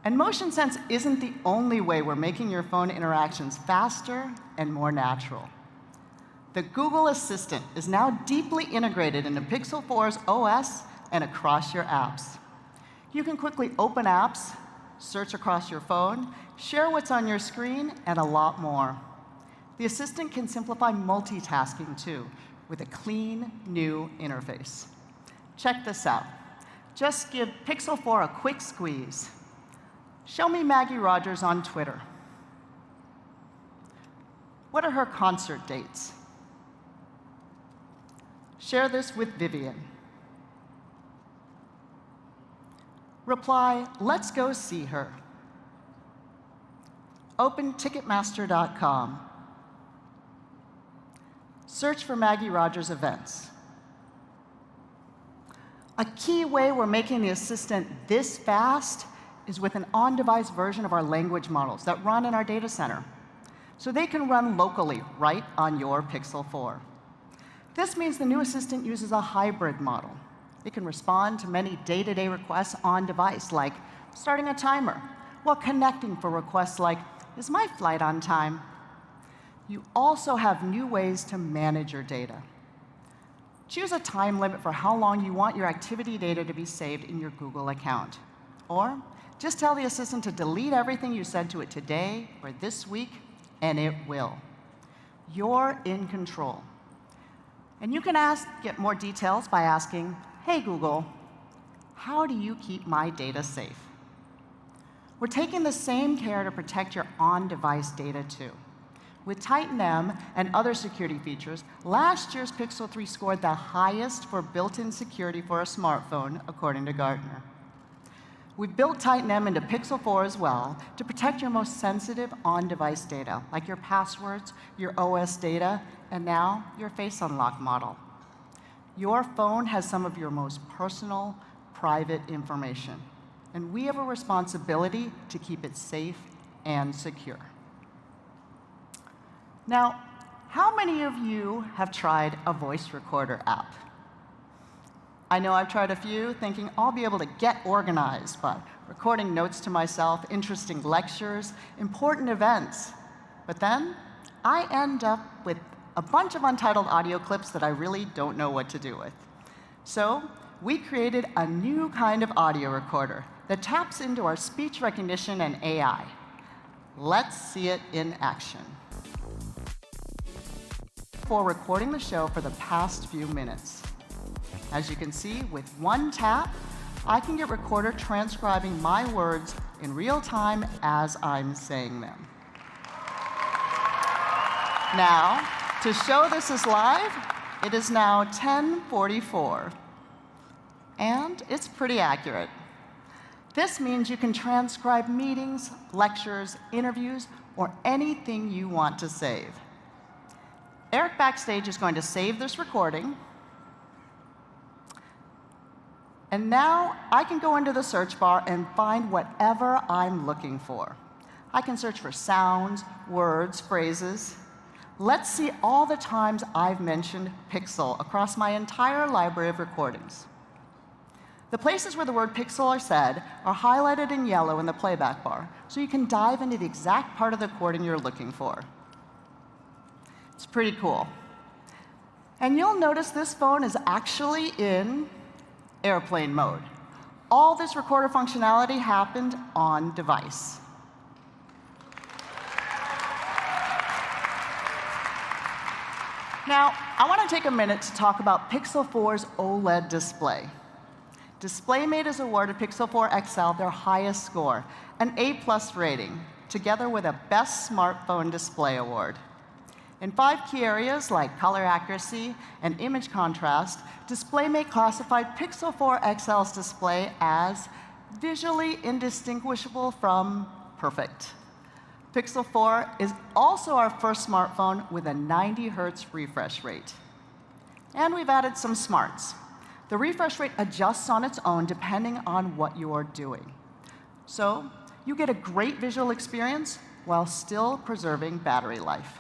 And motion sense isn't the only way we're making your phone interactions faster and more natural. The Google Assistant is now deeply integrated into Pixel 4's OS and across your apps. You can quickly open apps, search across your phone, share what's on your screen, and a lot more. The Assistant can simplify multitasking, too, with a clean, new interface. Check this out. Just give Pixel 4 a quick squeeze. Show me Maggie Rogers on Twitter. What are her concert dates? Share this with Vivian. Reply, let's go see her. Open Ticketmaster.com. Search for Maggie Rogers events. A key way we're making the Assistant this fast is with an on-device version of our language models that run in our data center. So they can run locally right on your Pixel 4. This means the new Assistant uses a hybrid model. It can respond to many day-to-day requests on device, like starting a timer, while connecting for requests like, is my flight on time? You also have new ways to manage your data. Choose a time limit for how long you want your activity data to be saved in your Google account. Or just tell the assistant to delete everything you said to it today or this week, and it will. You're in control. And you can get more details by asking, hey, Google, how do you keep my data safe? We're taking the same care to protect your on-device data, too. With Titan M and other security features, last year's Pixel 3 scored the highest for built-in security for a smartphone, according to Gartner. We've built Titan M into Pixel 4 as well to protect your most sensitive on-device data, like your passwords, your OS data, and now your Face Unlock model. Your phone has some of your most personal, private information, and we have a responsibility to keep it safe and secure. Now, how many of you have tried a voice recorder app? I know I've tried a few, thinking I'll be able to get organized by recording notes to myself, interesting lectures, important events. But then I end up with a bunch of untitled audio clips that I really don't know what to do with. So we created a new kind of audio recorder that taps into our speech recognition and AI. Let's see it in action. For recording the show for the past few minutes. As you can see, with one tap, I can get Recorder transcribing my words in real time as I'm saying them. Now, to show this is live, it is now 10:44, and it's pretty accurate. This means you can transcribe meetings, lectures, interviews, or anything you want to save. Eric backstage is going to save this recording. And now I can go into the search bar and find whatever I'm looking for. I can search for sounds, words, phrases. Let's see all the times I've mentioned Pixel across my entire library of recordings. The places where the word Pixel are said are highlighted in yellow in the playback bar, so you can dive into the exact part of the recording you're looking for. It's pretty cool. And you'll notice this phone is actually in airplane mode. All this recorder functionality happened on device. Now, I want to take a minute to talk about Pixel 4's OLED display. DisplayMate has awarded Pixel 4 XL their highest score, an A+ rating, together with a Best Smartphone Display award. In 5 key areas like color accuracy and image contrast, DisplayMate classified Pixel 4 XL's display as visually indistinguishable from perfect. Pixel 4 is also our first smartphone with a 90 Hz refresh rate. And we've added some smarts. The refresh rate adjusts on its own depending on what you're doing. So you get a great visual experience while still preserving battery life.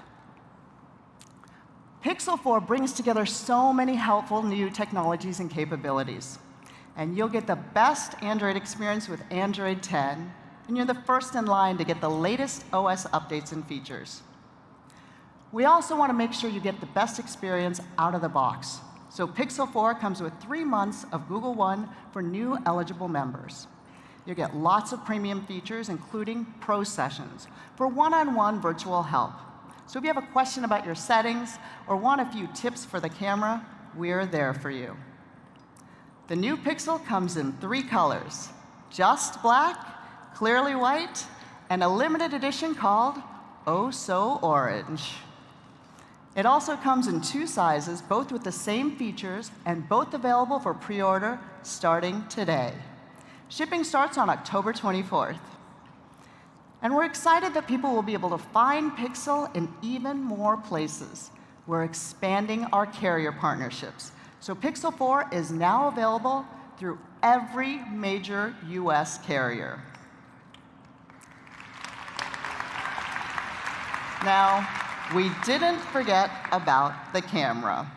Pixel 4 brings together so many helpful new technologies and capabilities. And you'll get the best Android experience with Android 10, and you're the first in line to get the latest OS updates and features. We also want to make sure you get the best experience out of the box. So Pixel 4 comes with 3 months of Google One for new eligible members. You'll get lots of premium features, including Pro Sessions, for one-on-one virtual help. So if you have a question about your settings or want a few tips for the camera, we're there for you. The new Pixel comes in 3 colors: just black, clearly white, and a limited edition called Oh So Orange. It also comes in 2 sizes, both with the same features and both available for pre-order starting today. Shipping starts on October 24th. And we're excited that people will be able to find Pixel in even more places. We're expanding our carrier partnerships. So Pixel 4 is now available through every major US carrier. Now, we didn't forget about the camera.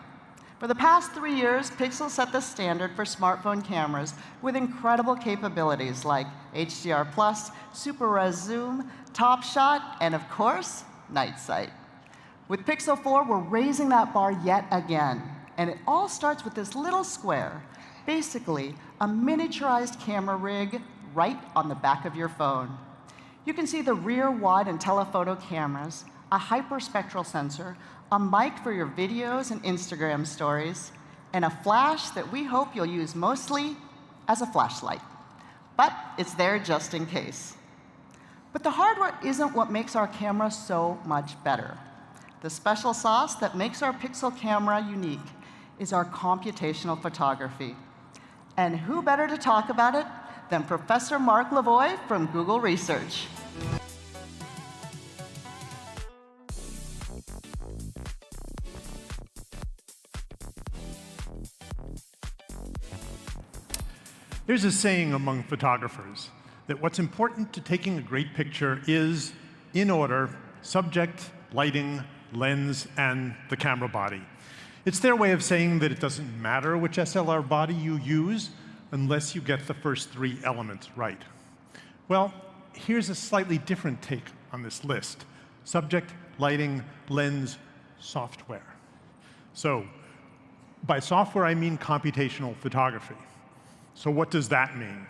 For the past 3 years, Pixel set the standard for smartphone cameras with incredible capabilities like HDR+, Super Res Zoom, Top Shot, and of course, Night Sight. With Pixel 4, we're raising that bar yet again. And it all starts with this little square, basically a miniaturized camera rig right on the back of your phone. You can see the rear, wide, and telephoto cameras, a hyperspectral sensor, a mic for your videos and Instagram stories, and a flash that we hope you'll use mostly as a flashlight. But it's there just in case. But the hardware isn't what makes our camera so much better. The special sauce that makes our Pixel camera unique is our computational photography. And who better to talk about it than Professor Mark Lavoie from Google Research. There's a saying among photographers that what's important to taking a great picture is, in order, subject, lighting, lens, and the camera body. It's their way of saying that it doesn't matter which SLR body you use unless you get the first three elements right. Well, here's a slightly different take on this list: subject, lighting, lens, software. So, by software, I mean computational photography. So what does that mean?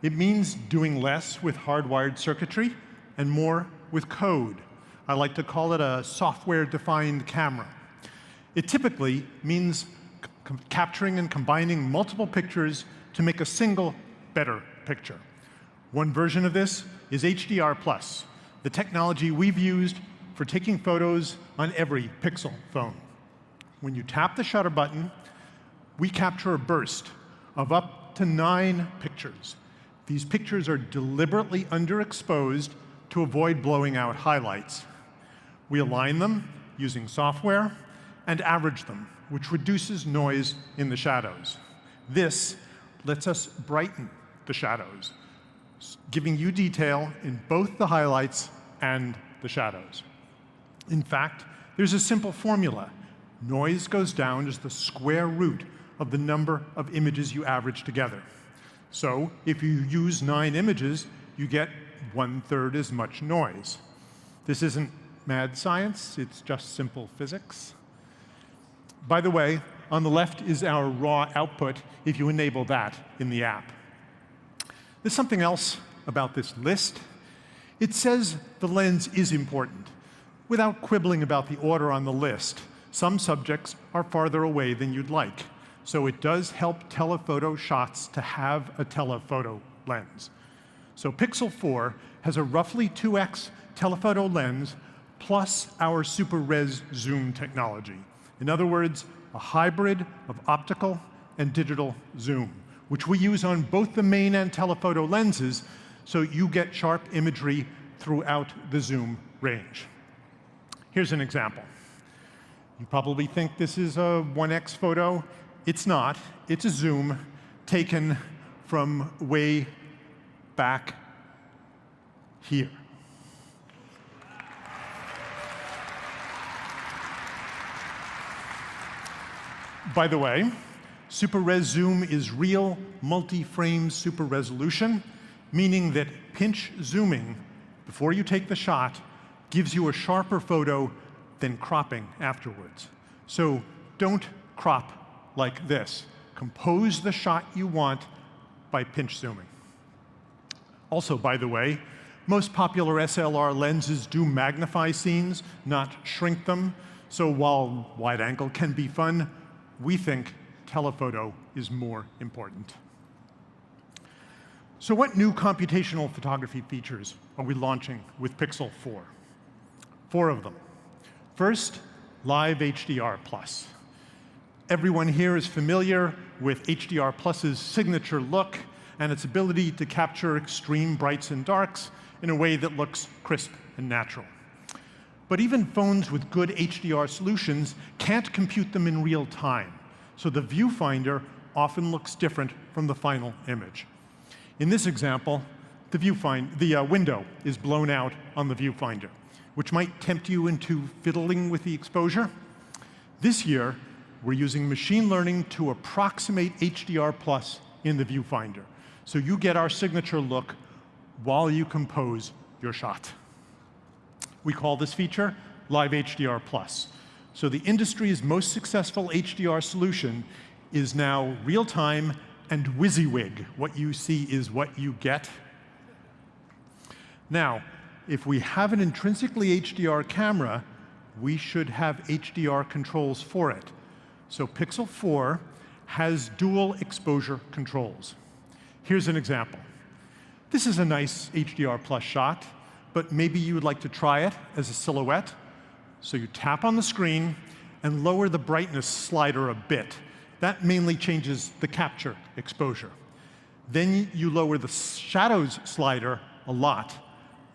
It means doing less with hardwired circuitry and more with code. I like to call it a software-defined camera. It typically means capturing and combining multiple pictures to make a single, better picture. One version of this is HDR+, the technology we've used for taking photos on every Pixel phone. When you tap the shutter button, we capture a burst of up to 9 pictures. These pictures are deliberately underexposed to avoid blowing out highlights. We align them using software and average them, which reduces noise in the shadows. This lets us brighten the shadows, giving you detail in both the highlights and the shadows. In fact, there's a simple formula. Noise goes down as the square root of the number of images you average together. So if you use 9 images, you get 1/3 as much noise. This isn't mad science, it's just simple physics. By the way, on the left is our raw output if you enable that in the app. There's something else about this list. It says the lens is important. Without quibbling about the order on the list, some subjects are farther away than you'd like. So it does help telephoto shots to have a telephoto lens. So Pixel 4 has a roughly 2x telephoto lens plus our super res zoom technology. In other words, a hybrid of optical and digital zoom, which we use on both the main and telephoto lenses, so you get sharp imagery throughout the zoom range. Here's an example. You probably think this is a 1x photo. It's not. It's a zoom taken from way back here. By the way, super res zoom is real multi-frame super resolution, meaning that pinch zooming before you take the shot gives you a sharper photo than cropping afterwards. So don't crop like this. Compose the shot you want by pinch zooming. Also, by the way, most popular SLR lenses do magnify scenes, not shrink them. So while wide angle can be fun, we think telephoto is more important. So what new computational photography features are we launching with Pixel 4? 4 of them. First, Live HDR+. Everyone here is familiar with HDR+'s signature look and its ability to capture extreme brights and darks in a way that looks crisp and natural. But even phones with good HDR solutions can't compute them in real time, so the viewfinder often looks different from the final image. In this example, the window is blown out on the viewfinder, which might tempt you into fiddling with the exposure. This year, we're using machine learning to approximate HDR+ in the viewfinder, so you get our signature look while you compose your shot. We call this feature live HDR+. So the industry's most successful HDR solution is now real-time and WYSIWYG. What you see is what you get. Now, if we have an intrinsically HDR camera, we should have HDR controls for it. So Pixel 4 has dual exposure controls. Here's an example. This is a nice HDR Plus shot, but maybe you would like to try it as a silhouette. So you tap on the screen and lower the brightness slider a bit. That mainly changes the capture exposure. Then you lower the shadows slider a lot.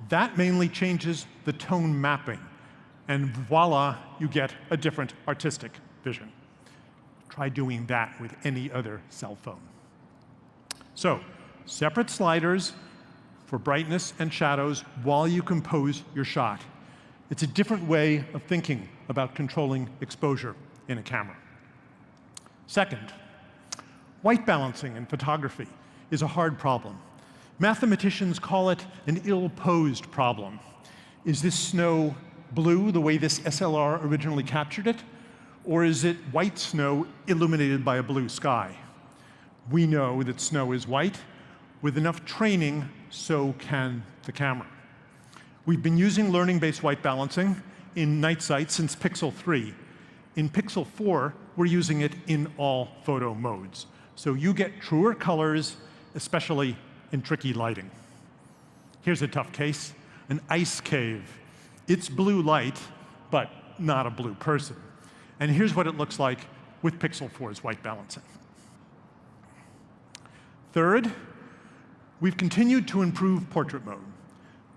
That mainly changes the tone mapping. And voila, you get a different artistic vision. Try doing that with any other cell phone. So, separate sliders for brightness and shadows while you compose your shot. It's a different way of thinking about controlling exposure in a camera. Second, white balancing in photography is a hard problem. Mathematicians call it an ill-posed problem. Is this snow blue the way this SLR originally captured it? Or is it white snow illuminated by a blue sky? We know that snow is white. With enough training, so can the camera. We've been using learning-based white balancing in night sight since Pixel 3. In Pixel 4, we're using it in all photo modes. So you get truer colors, especially in tricky lighting. Here's a tough case, an ice cave. It's blue light, but not a blue person. And here's what it looks like with Pixel 4's white balancing. Third, we've continued to improve portrait mode.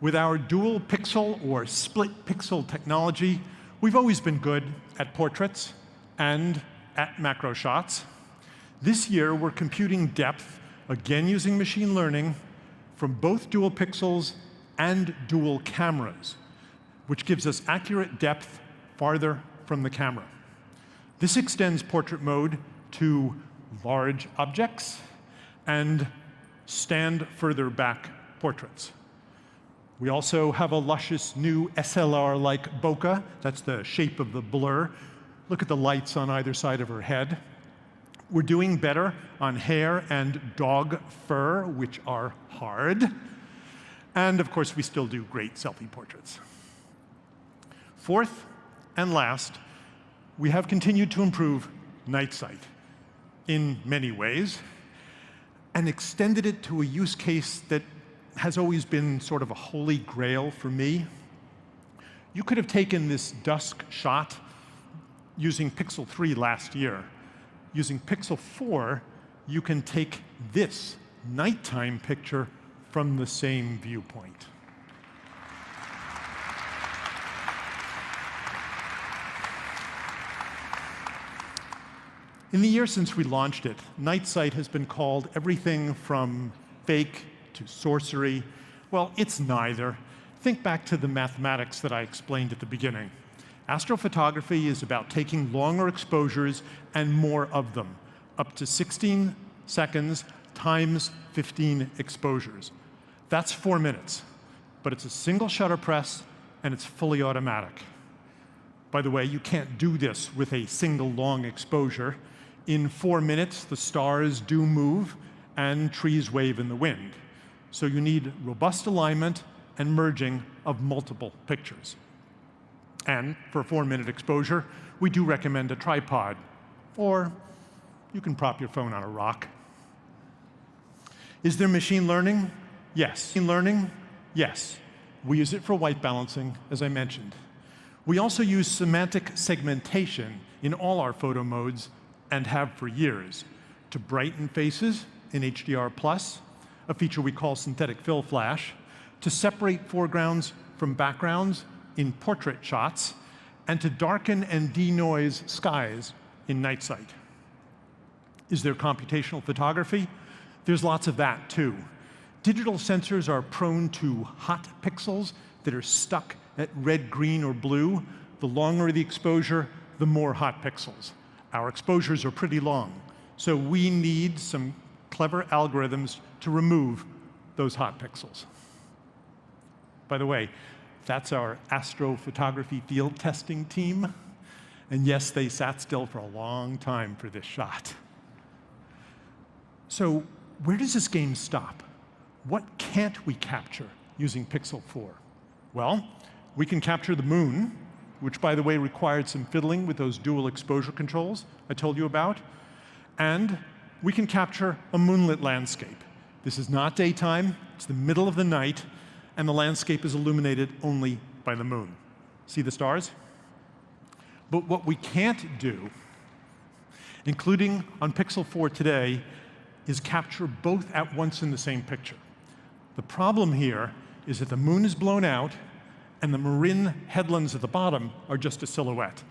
With our dual pixel or split pixel technology, we've always been good at portraits and at macro shots. This year, we're computing depth, again using machine learning, from both dual pixels and dual cameras, which gives us accurate depth farther from the camera. This extends portrait mode to large objects and stand further back portraits. We also have a luscious new SLR-like bokeh. That's the shape of the blur. Look at the lights on either side of her head. We're doing better on hair and dog fur, which are hard. And of course, we still do great selfie portraits. Fourth and last, we have continued to improve night sight in many ways and extended it to a use case that has always been sort of a holy grail for me. You could have taken this dusk shot using Pixel 3 last year. Using Pixel 4, you can take this nighttime picture from the same viewpoint. In the year since we launched it, night sight has been called everything from fake to sorcery. Well, it's neither. Think back to the mathematics that I explained at the beginning. Astrophotography is about taking longer exposures and more of them, up to 16 seconds times 15 exposures. That's 4 minutes, but it's a single shutter press and it's fully automatic. By the way, you can't do this with a single long exposure. In 4 minutes, the stars do move and trees wave in the wind. So you need robust alignment and merging of multiple pictures. And for a 4-minute exposure, we do recommend a tripod, or you can prop your phone on a rock. Is there machine learning? Yes. Machine learning? Yes. We use it for white balancing, as I mentioned. We also use semantic segmentation in all our photo modes and have for years to brighten faces in HDR+, a feature we call synthetic fill flash, to separate foregrounds from backgrounds in portrait shots, and to darken and denoise skies in night sight. Is there computational photography? There's lots of that, too. Digital sensors are prone to hot pixels that are stuck at red, green, or blue. The longer the exposure, the more hot pixels. Our exposures are pretty long, so we need some clever algorithms to remove those hot pixels. By the way, That's our astrophotography field testing team. And yes, they sat still for a long time for this shot. So where does this game stop? What can't we capture using Pixel 4? Well, we can capture the moon, which, by the way, required some fiddling with those dual exposure controls I told you about. And we can capture a moonlit landscape. This is not daytime, it's the middle of the night, and the landscape is illuminated only by the moon. See the stars? But what we can't do, including on Pixel 4 today, is capture both at once in the same picture. The problem here is that the moon is blown out and the marin headlands at the bottom are just a silhouette.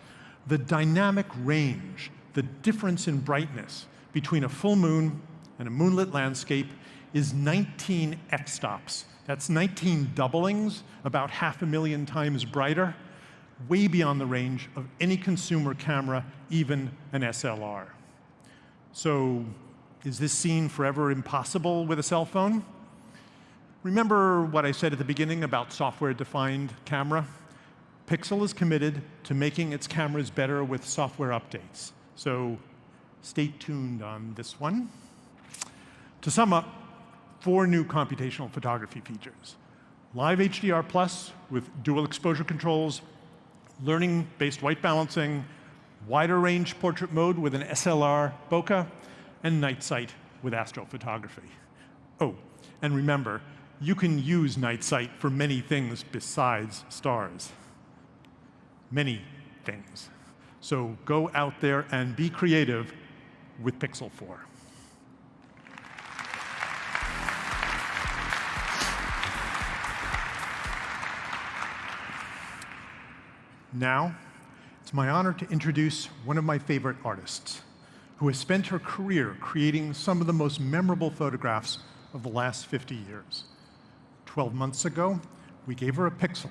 The dynamic range, the difference in brightness between a full moon and a moonlit landscape is 19 f-stops. That's 19 doublings, about 500,000 times brighter, way beyond the range of any consumer camera, even an SLR. So, is this scene forever impossible with a cell phone? Remember what I said at the beginning about software-defined camera? Pixel is committed to making its cameras better with software updates. So stay tuned on this one. To sum up, 4 new computational photography features. Live HDR+ with dual exposure controls, learning-based white balancing, wider range portrait mode with an SLR bokeh, and night sight with astrophotography. Oh, and remember, you can use night sight for many things besides stars. Many things. So go out there and be creative with Pixel 4. Now, it's my honor to introduce one of my favorite artists, who has spent her career creating some of the most memorable photographs of the last 50 years. 12 months ago, we gave her a Pixel,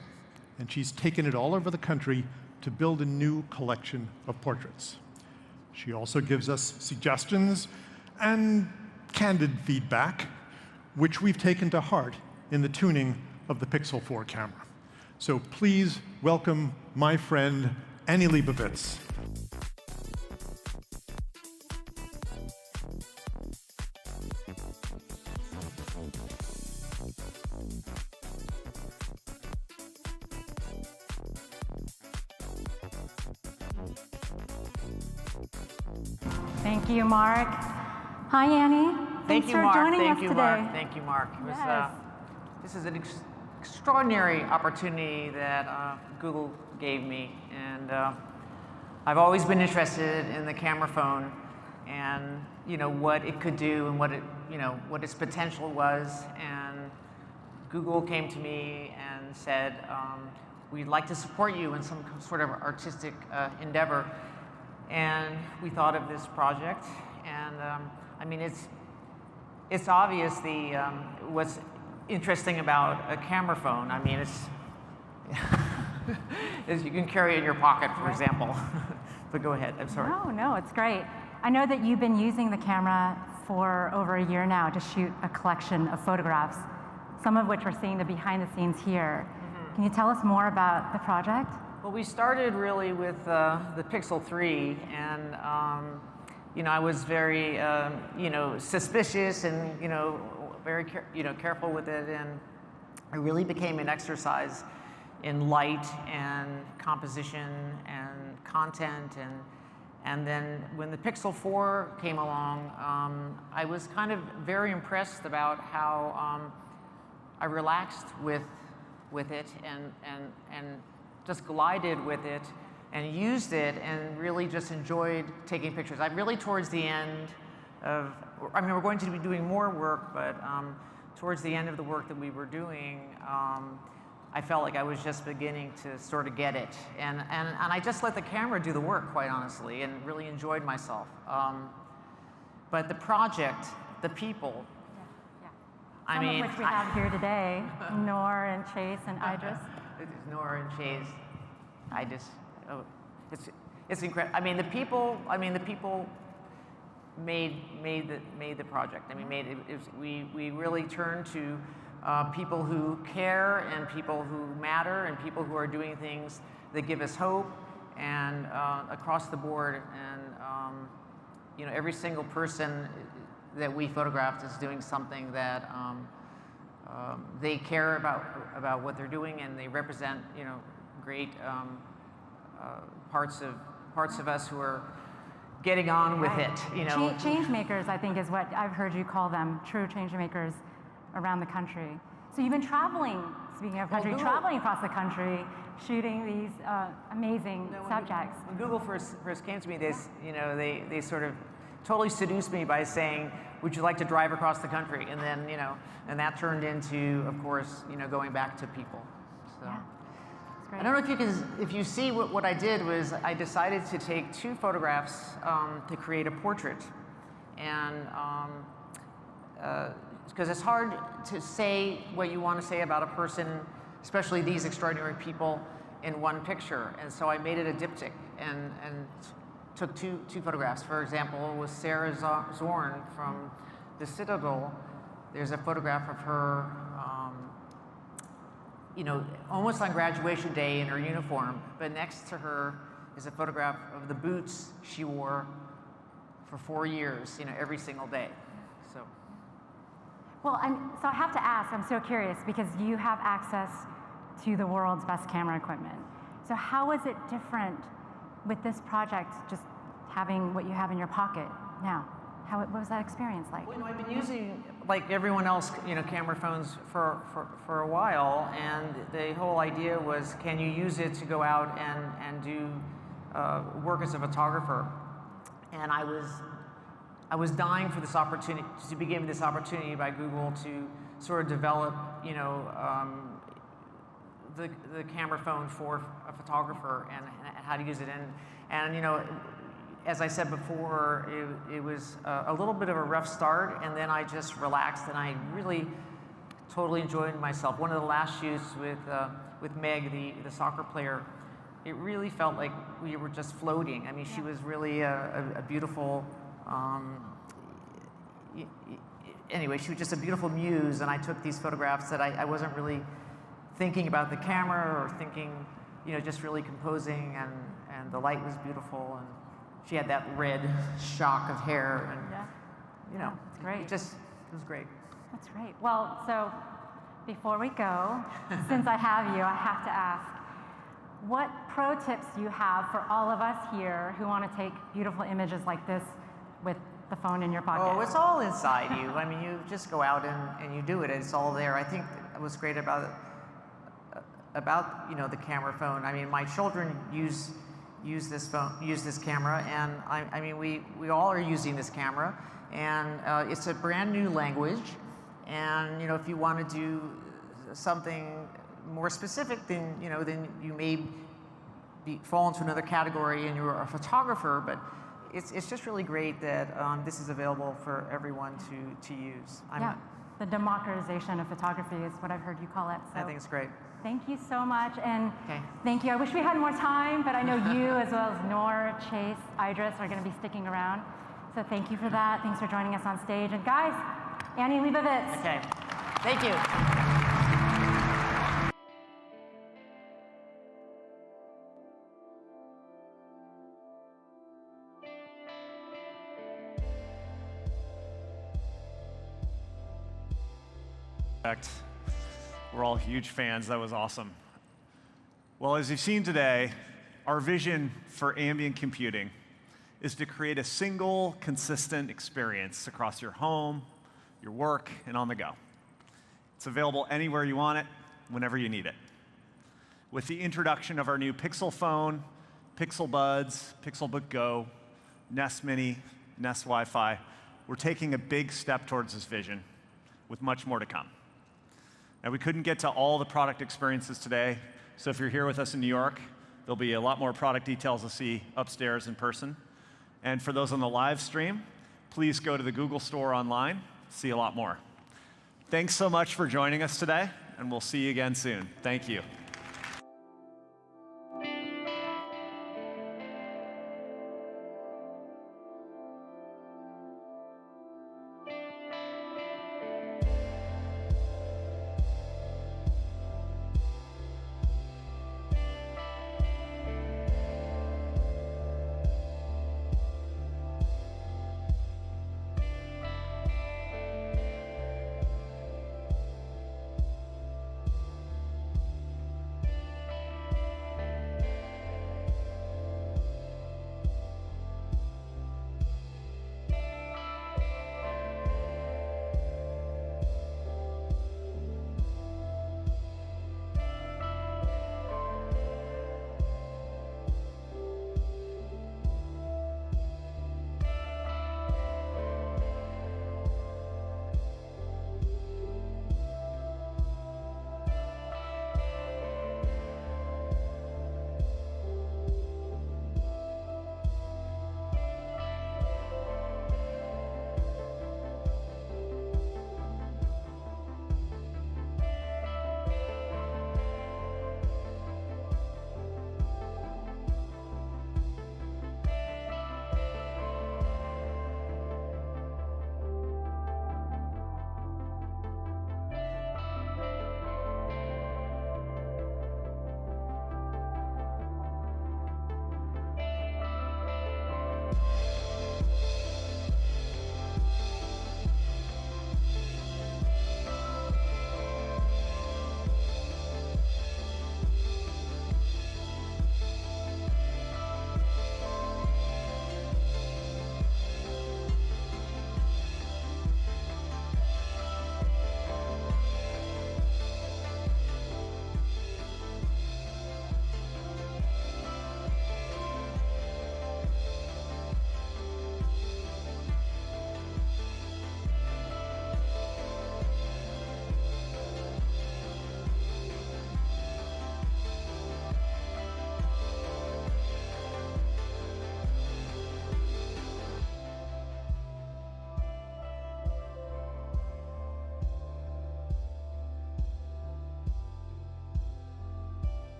and she's taken it all over the country to build a new collection of portraits. She also gives us suggestions and candid feedback, which we've taken to heart in the tuning of the Pixel 4 camera. So please welcome my friend, Annie Leibovitz. Thank you, Mark. Hi, Annie. Thanks for joining us today. Thank you, Mark. This is an extraordinary opportunity that Google gave me, and I've always been interested in the camera phone and what it could do and what its potential was. And Google came to me and said, "We'd like to support you in some sort of artistic endeavor." And we thought of this project, and I mean, it's obvious what's interesting about a camera phone. I mean, is you can carry it in your pocket, for example. But go ahead. I'm sorry. No, it's great. I know that you've been using the camera for over a year now to shoot a collection of photographs, some of which we're seeing the behind the scenes here. Can you tell us more about the project? Well, we started really with the Pixel 3, and I was very suspicious and very careful with it, and it really became an exercise in light and composition and content, and then when the Pixel 4 came along, I was kind of very impressed about how I relaxed with it and just glided with it and used it and really just enjoyed taking pictures. I really, towards the end of, we're going to be doing more work, but towards the end of the work that we were doing, I felt like I was just beginning to sort of get it. And I just let the camera do the work, quite honestly, and really enjoyed myself. But the project, the people, Some of which we have here today, Noor and Chase and Idris. Noor and Chase, it's incredible. The people made the project. We really turned to people who care and people who matter and people who are doing things that give us hope and across the board. And you know, every single person that we photographed is doing something that they care about what they're doing, and they represent, you know, great parts of us who are getting on with it. You know, change makers, I think, is what I've heard you call them. True change makers around the country. So you've been traveling. Speaking of country, traveling across the country, shooting these amazing subjects. When Google first came to me, they sort of totally seduced me by saying, "Would you like to drive across the country?" And then, you know, and that turned into, of course, you know, going back to people. So. Yeah. I don't know if you see what I did was I decided to take 2 photographs to create a portrait, and because it's hard to say what you want to say about a person, especially these extraordinary people, in one picture. And so I made it a diptych and took two photographs. For example, with Sarah Zorn from the Citadel, there's a photograph of her, you know, almost on graduation day in her uniform, but next to her is a photograph of the boots she wore for 4 years, you know, every single day. So. Well, so I have to ask, I'm so curious, because you have access to the world's best camera equipment. So how is it different with this project, just having what you have in your pocket now? What was that experience like? Well, you know, I've been using, like everyone else, you know, camera phones for a while, and the whole idea was, can you use it to go out and do work as a photographer? And I was dying for this opportunity, to be given this opportunity by Google to sort of develop, you know, the camera phone for a photographer and how to use it. And you know, as I said before, it was a little bit of a rough start, and then I just relaxed, and I really totally enjoyed myself. One of the last shoots with Meg, the soccer player, it really felt like we were just floating. I mean, she was really a beautiful, anyway, she was just a beautiful muse, and I took these photographs that I wasn't really thinking about the camera or thinking, you know, just really composing, and the light was beautiful, and she had that red shock of hair, and you know, it's great. It was great. That's great. Well, so before we go, since I have you, I have to ask, what pro tips do you have for all of us here who want to take beautiful images like this with the phone in your pocket? Oh, it's all inside you. I mean, you just go out and you do it. It's all there. I think what's great about you know, the camera phone. I mean, my children use this camera, and I mean, we all are using this camera, and it's a brand new language. And you know, if you want to do something more specific, then you know, then you may fall into another category, and you're a photographer. But it's just really great that this is available for everyone to use. Yeah, the democratization of photography is what I've heard you call it. So. I think it's great. Thank you so much, and thank you. I wish we had more time, but I know you, as well as Nor, Chase, Idris, are going to be sticking around. So thank you for that. Thanks for joining us on stage. And guys, Annie Leibovitz. Okay, thank you. We're all huge fans. That was awesome. Well, as you've seen today, our vision for ambient computing is to create a single, consistent experience across your home, your work, and on the go. It's available anywhere you want it, whenever you need it. With the introduction of our new Pixel phone, Pixelbuds, Pixelbook Go, Nest Mini, Nest Wi-Fi, we're taking a big step towards this vision, with much more to come. Now, we couldn't get to all the product experiences today, so if you're here with us in New York, there'll be a lot more product details to see upstairs in person. And for those on the live stream, please go to the Google Store online, see a lot more. Thanks so much for joining us today, and we'll see you again soon. Thank you.